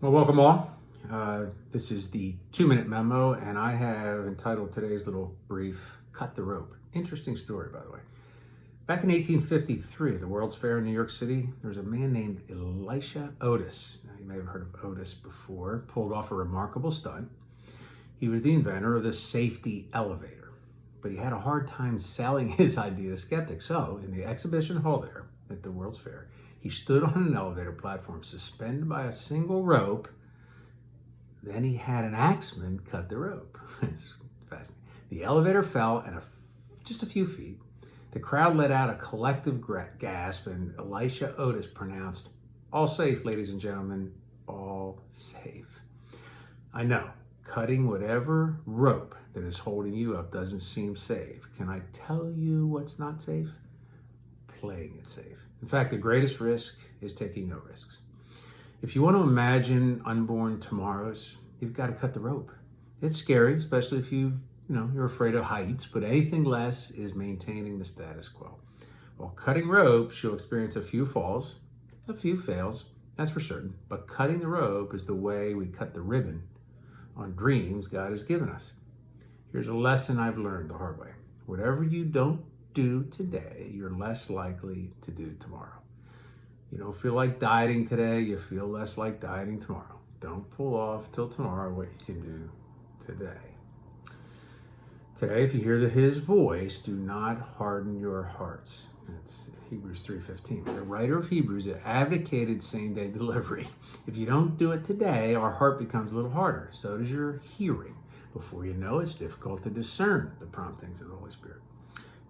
Well, welcome all. This is the 2-minute memo, and I have entitled today's little brief, Cut the Rope. Interesting story, by the way. Back in 1853, at the World's Fair in New York City, there was a man named Elisha Otis. Now, you may have heard of Otis before, pulled off a remarkable stunt. He was the inventor of the safety elevator, but he had a hard time selling his idea to skeptics. So, in the exhibition hall there at the World's Fair, he stood on an elevator platform suspended by a single rope. Then he had an axeman cut the rope. It's fascinating. The elevator fell and just a few feet. The crowd let out a collective gasp, and Elisha Otis pronounced, "All safe, ladies and gentlemen, all safe." I know, cutting whatever rope that is holding you up doesn't seem safe. Can I tell you what's not safe? Playing it safe. In fact, the greatest risk is taking no risks. If you want to imagine unborn tomorrows, you've got to cut the rope. It's scary, especially if you're afraid of heights, but anything less is maintaining the status quo. While cutting ropes, you'll experience a few falls, a few fails, that's for certain, but cutting the rope is the way we cut the ribbon on dreams God has given us. Here's a lesson I've learned the hard way. Whatever you don't do today, you're less likely to do tomorrow. You don't feel like dieting today, you feel less like dieting tomorrow. Don't pull off till tomorrow what you can do today. Today, if you hear his voice, do not harden your hearts. That's Hebrews 3:15. The writer of Hebrews advocated same-day delivery. If you don't do it today, our heart becomes a little harder. So does your hearing. Before you know it, it's difficult to discern the promptings of the Holy Spirit.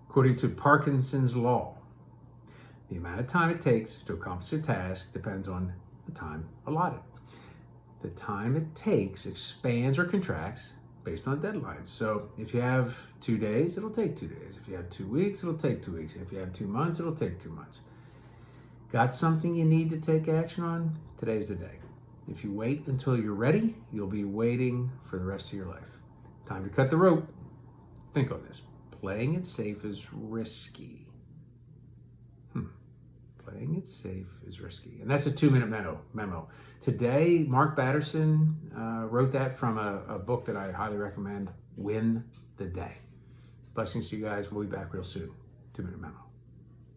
According to Parkinson's law, the amount of time it takes to accomplish a task depends on the time allotted. The time it takes expands or contracts based on deadlines. So if you have 2 days, it'll take 2 days. If you have 2 weeks, it'll take 2 weeks. If you have 2 months, it'll take 2 months. Got something you need to take action on? Today's the day. If you wait until you're ready, you'll be waiting for the rest of your life. Time to cut the rope. Think on this. Playing it safe is risky. Playing it safe is risky. And that's a 2-minute memo. Today, Mark Batterson wrote that from a book that I highly recommend, Win the Day. Blessings to you guys. We'll be back real soon. 2-minute memo.